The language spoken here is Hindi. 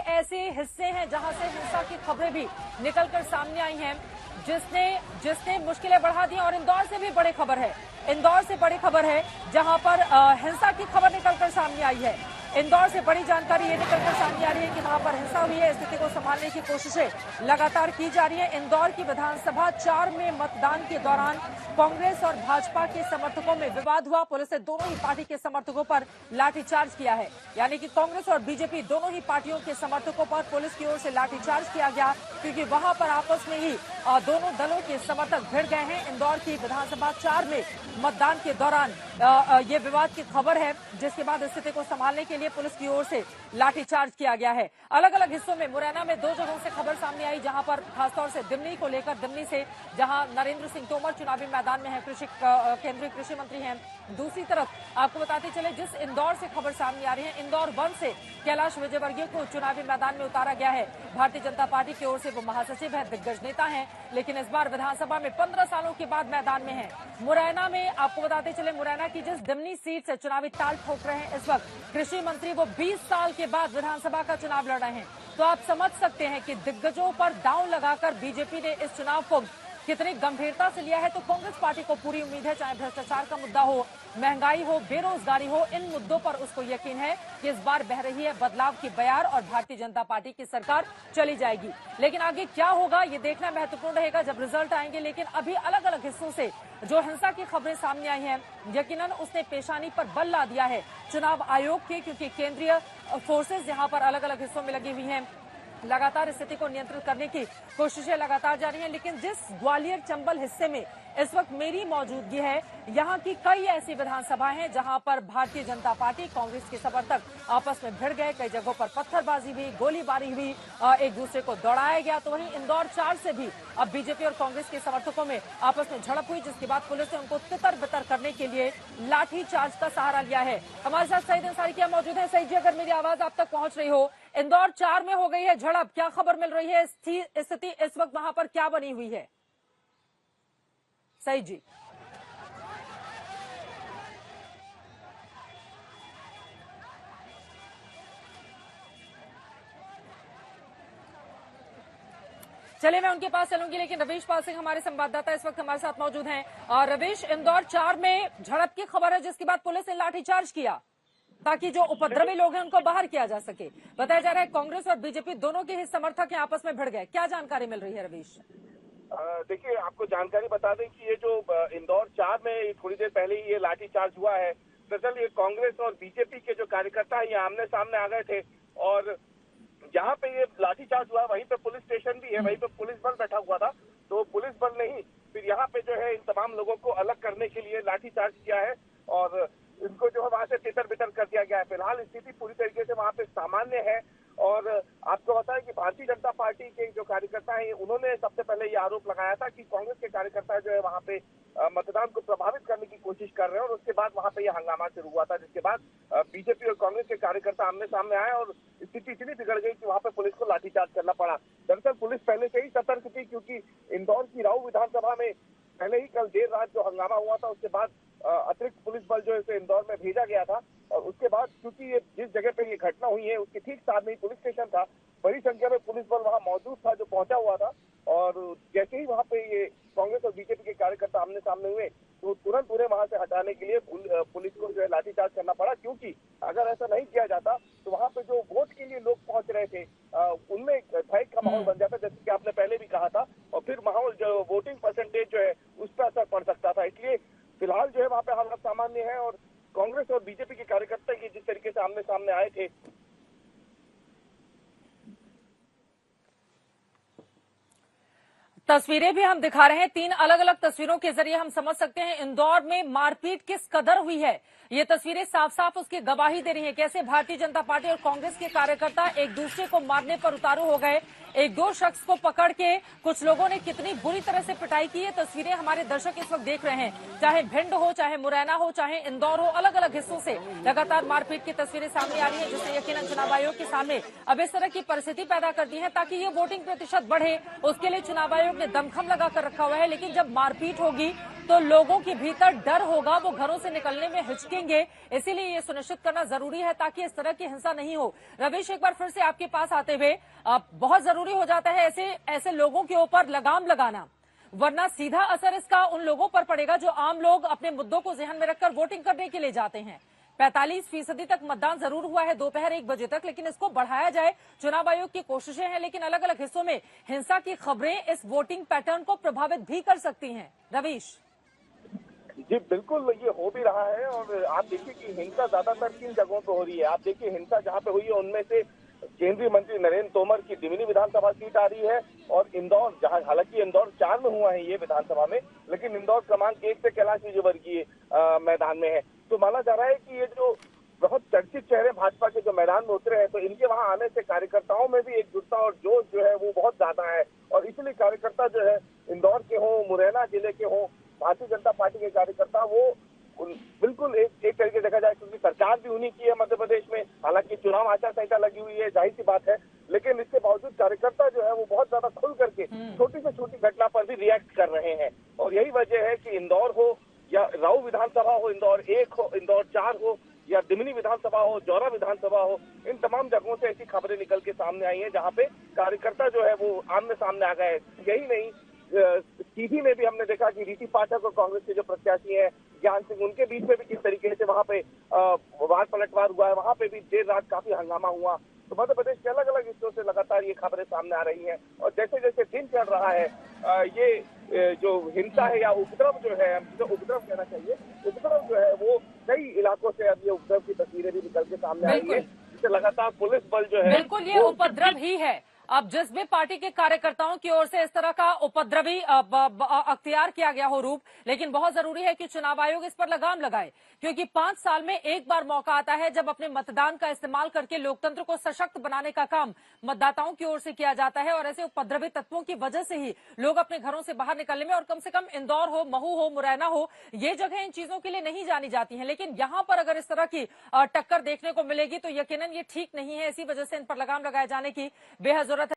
ऐसे हिस्से हैं जहां से हिंसा की खबरें भी निकलकर सामने आई हैं, जिसने मुश्किलें बढ़ा दी। और इंदौर से भी बड़ी खबर है, इंदौर से बड़ी खबर है जहां पर हिंसा की खबर निकलकर सामने आई है। इंदौर से बड़ी जानकारी ये निकलकर सामने आ रही है कि वहां पर हिंसा हुई है। स्थिति को संभालने की कोशिशें लगातार की जा रही है। इंदौर की विधानसभा 4 में मतदान के दौरान कांग्रेस और भाजपा के समर्थकों में विवाद हुआ। पुलिस ने दोनों ही पार्टी के समर्थकों पर लाठीचार्ज किया है, यानी कि कांग्रेस और बीजेपी दोनों ही पार्टियों के समर्थकों पर पुलिस की ओर से लाठीचार्ज किया गया, क्योंकि वहां पर आपस में ही दोनों दलों के समर्थक भिड़ गए हैं। इंदौर की विधानसभा 4 में मतदान के दौरान ये विवाद की खबर है, जिसके बाद स्थिति को संभालने के लिए पुलिस की ओर से लाठीचार्ज किया गया है। अलग अलग हिस्सों में मुरैना में 2 जगहों से खबर सामने आई, जहां पर खासतौर से दिमनी को लेकर, दिमनी से जहां नरेंद्र सिंह तोमर चुनावी मैदान में है, केंद्रीय कृषि मंत्री हैं। दूसरी तरफ आपको बताते चले, जिस इंदौर से खबर सामने आ रही है, इंदौर 1 से कैलाश विजयवर्गीय को चुनावी मैदान में उतारा गया है। भारतीय जनता पार्टी की ओर से वो महासचिव है, दिग्गज नेता हैं, लेकिन इस बार विधानसभा में 15 सालों के बाद मैदान में है। मुरैना में आपको बताते चले, मुरैना की जिस दिमनी सीट से चुनावी ताल ठोक रहे हैं इस वक्त कृषि मंत्री, वो 20 साल के बाद विधानसभा का चुनाव लड़ रहे हैं। तो आप समझ सकते हैं कि दिग्गजों पर दांव लगाकर बीजेपी ने इस चुनाव को कितनी गंभीरता से लिया है। तो कांग्रेस पार्टी को पूरी उम्मीद है, चाहे भ्रष्टाचार का मुद्दा हो, महंगाई हो, बेरोजगारी हो, इन मुद्दों पर उसको यकीन है कि इस बार बह रही है बदलाव की बयार और भारतीय जनता पार्टी की सरकार चली जाएगी। लेकिन आगे क्या होगा ये देखना महत्वपूर्ण रहेगा जब रिजल्ट आएंगे। लेकिन अभी अलग अलग हिस्सों से जो हिंसा की खबरें सामने आई हैं, यकीनन उसने पेशानी पर बल ला दिया है चुनाव आयोग के, क्योंकि केंद्रीय फोर्सेज यहां पर अलग अलग हिस्सों में लगी हुई हैं। लगातार स्थिति को नियंत्रित करने की कोशिशें लगातार जारी हैं। लेकिन जिस ग्वालियर चंबल हिस्से में इस वक्त मेरी मौजूदगी है, यहाँ की कई ऐसी विधानसभाएं हैं जहां पर भारतीय जनता पार्टी, कांग्रेस के समर्थक आपस में भिड़ गए। कई जगहों पर पत्थरबाजी हुई, गोलीबारी हुई, एक दूसरे को दौड़ाया गया। तो वहीं इंदौर 4 से भी अब बीजेपी और कांग्रेस के समर्थकों में आपस में झड़प हुई, जिसके बाद पुलिस ने उनको तितर बितर करने के लिए लाठी चार्ज का सहारा लिया है। हमारे साथ सईद अंसारी क्या मौजूद है। सईद जी, अगर मेरी आवाज आप तक पहुंच रही हो, इंदौर 4 में हो गई है झड़प, क्या खबर मिल रही है? स्थिति इस वक्त वहां पर क्या बनी हुई है? सईद जी। चलिए मैं उनके पास चलूंगी, लेकिन रवीश पाल सिंह हमारे संवाददाता इस वक्त हमारे साथ मौजूद हैं। और रवीश, इंदौर 4 में झड़प की खबर है, जिसके बाद पुलिस ने लाठीचार्ज किया ताकि जो उपद्रवी लोग हैं उनको बाहर किया जा सके। बताया जा रहा है कांग्रेस और बीजेपी दोनों के ही समर्थक आपस में भिड़ गए। क्या जानकारी मिल रही है रवीश? देखिए, आपको जानकारी बता दें कि ये जो इंदौर 4 में थोड़ी देर पहले ही ये लाठीचार्ज हुआ है। दरअसल ये कांग्रेस और बीजेपी के जो कार्यकर्ता हैं ये आमने सामने आ गए थे, और जहाँ पे ये लाठीचार्ज हुआ वहीं पे पुलिस स्टेशन भी है, वहीं पे पुलिस बल बैठा हुआ था। तो पुलिस बल ने ही फिर यहाँ पे जो है इन तमाम लोगों को अलग करने के लिए लाठीचार्ज किया है और इनको जो है वहां से तितर बितर कर दिया गया है। फिलहाल स्थिति पूरी तरीके से वहाँ पे सामान्य है। और आपको बताया कि भारतीय जनता पार्टी के जो कार्यकर्ता हैं उन्होंने सबसे पहले ये आरोप लगाया था कि कांग्रेस के कार्यकर्ता जो है वहाँ पे मतदान को प्रभावित करने की कोशिश कर रहे हैं, और उसके बाद वहाँ पे ये हंगामा शुरू हुआ था, जिसके बाद बीजेपी और कांग्रेस के कार्यकर्ता आमने सामने आए और स्थिति इतनी बिगड़ गई कि वहाँ पे पुलिस को लाठीचार्ज करना पड़ा। दरअसल पुलिस पहले से ही सतर्क थी, क्योंकि इंदौर की राऊ विधानसभा में पहले ही कल देर रात जो हंगामा हुआ था उसके बाद अतिरिक्त पुलिस बल जो है इंदौर में भेजा गया था। और उसके बाद क्योंकि ये जिस जगह पे ये घटना हुई है उसके ठीक साथ में ही पुलिस स्टेशन था, बड़ी संख्या में पुलिस बल वहां मौजूद था जो पहुंचा हुआ था। और जैसे ही वहां पे ये कांग्रेस और बीजेपी के कार्यकर्ता आमने सामने हुए तो तुरंत उन्हें वहां से हटाने के लिए पुलिस को जो है लाठीचार्ज करना पड़ा, क्योंकि अगर ऐसा नहीं किया जाता तो वहां पे जो वोट के लिए लोग पहुंच रहे थे उनमें भय का माहौल बन जाता, जैसे कि आपने पहले भी कहा था, और फिर माहौल जो वोटिंग परसेंटेज जो है उस पर असर पड़ सकता था। इसलिए फिलहाल जो है वहाँ पे हालात सामान्य है और कांग्रेस और बीजेपी के कार्यकर्ता की जिस तरीके से आमने सामने आए थे। तस्वीरें भी हम दिखा रहे हैं, 3 अलग अलग तस्वीरों के जरिए हम समझ सकते हैं इंदौर में मारपीट किस कदर हुई है। ये तस्वीरें साफ साफ उसकी गवाही दे रही हैं, कैसे भारतीय जनता पार्टी और कांग्रेस के कार्यकर्ता एक दूसरे को मारने पर उतारू हो गए। एक दो शख्स को पकड़ के कुछ लोगों ने कितनी बुरी तरह से पिटाई की है, तस्वीरें हमारे दर्शक इस वक्त देख रहे हैं। चाहे भिंड हो, चाहे मुरैना हो, चाहे इंदौर हो, अलग अलग हिस्सों से लगातार मारपीट की तस्वीरें सामने आ रही है, जिसने यकीनन चुनाव आयोग के सामने अब इस तरह की परिस्थिति पैदा कर दी है ताकि ये वोटिंग प्रतिशत बढ़े। उसके लिए चुनाव आयोग ने दमखम लगा कर रखा हुआ है, लेकिन जब मारपीट होगी तो लोगों के भीतर डर होगा, वो घरों से निकलने में हिचकेंगे। इसीलिए ये सुनिश्चित करना जरूरी है ताकि इस तरह की हिंसा नहीं हो। रवीश, एक बार फिर से आपके पास आते हुए, बहुत जरूरी हो जाता है ऐसे लोगों के ऊपर लगाम लगाना, वरना सीधा असर इसका उन लोगों पर पड़ेगा जो आम लोग अपने मुद्दों को ध्यान में रखकर वोटिंग करने के लिए जाते हैं। 45% तक मतदान जरूर हुआ है दोपहर 1 बजे तक, लेकिन इसको बढ़ाया जाए, चुनाव आयोग की कोशिशें हैं, लेकिन अलग अलग हिस्सों में हिंसा की खबरें इस वोटिंग पैटर्न को प्रभावित भी कर सकती हैं। रवीश जी बिल्कुल, ये हो भी रहा है। और आप देखिए कि हिंसा ज्यादातर किन जगहों पे हो रही है। आप देखिए हिंसा जहाँ पे हुई है उनमें से केंद्रीय मंत्री नरेंद्र तोमर की दिमनी विधानसभा सीट आ रही है, और इंदौर, जहाँ हालांकि इंदौर 4 में हुआ है ये विधानसभा में, लेकिन इंदौर क्रमांक 1 से कैलाश विजयवर्गीय मैदान में है। तो माना जा रहा है कि ये जो बहुत चर्चित चेहरे भाजपा के जो मैदान में उतरे हैं, तो इनके वहां आने से कार्यकर्ताओं में भी एकजुटता और जोश जो है वो बहुत ज्यादा है। और इसलिए कार्यकर्ता जो है इंदौर के हों, मुरैना जिले के हों, भारतीय जनता पार्टी के कार्यकर्ता वो बिल्कुल एक तरीके देखा जाए, क्योंकि सरकार भी उन्हीं की है मध्य प्रदेश में, हालांकि चुनाव आचार संहिता लगी हुई है, जाहिर सी बात है, लेकिन इसके बावजूद कार्यकर्ता जो है वो बहुत ज्यादा खुल करके छोटी से छोटी घटना पर भी रिएक्ट कर रहे हैं। और यही वजह है कि इंदौर हो या राऊ विधानसभा हो, इंदौर 1 हो, इंदौर 4 हो, या दिमनी विधानसभा हो, जौरा विधानसभा हो, इन तमाम जगहों से ऐसी खबरें निकल के सामने आई हैं जहाँ पे कार्यकर्ता जो है वो आमने सामने आ गए। यही नहीं, सीधी में भी हमने देखा कि रीति पाठक और कांग्रेस के जो प्रत्याशी हैं ज्ञान सिंह, उनके बीच में भी किस तरीके से वहां पे वाद पलटवार हुआ है, वहां पे भी देर रात काफी हंगामा हुआ। तो मध्य प्रदेश के अलग अलग हिस्सों से लगातार ये खबरें सामने आ रही हैं। और जैसे जैसे दिन चढ़ रहा है, ये जो हिंसा है या उपद्रव जो है, जो उपद्रव कहना चाहिए, उपद्रव जो है वो कई इलाकों से अब ये उपद्रव की तस्वीरें भी निकल के सामने आ रही है, जिससे लगातार पुलिस बल जो है, बिल्कुल ये उपद्रव ही है। अब जिस भी पार्टी के कार्यकर्ताओं की ओर से इस तरह का उपद्रवी अख्तियार किया गया हो रूप, लेकिन बहुत जरूरी है कि चुनाव आयोग इस पर लगाम लगाए, क्योंकि 5 साल में एक बार मौका आता है जब अपने मतदान का इस्तेमाल करके लोकतंत्र को सशक्त बनाने का काम मतदाताओं की ओर से किया जाता है। और ऐसे उपद्रवी तत्वों की वजह से ही लोग अपने घरों से बाहर निकलने में, और कम से कम इंदौर हो, महू हो, मुरैना हो, ये जगह इन चीजों के लिए नहीं जानी जाती हैं, लेकिन यहाँ पर अगर इस तरह की टक्कर देखने को मिलेगी तो यकीनन ये ठीक नहीं है। इसी वजह से इन पर लगाम लगाए जाने की बेहद जरूरत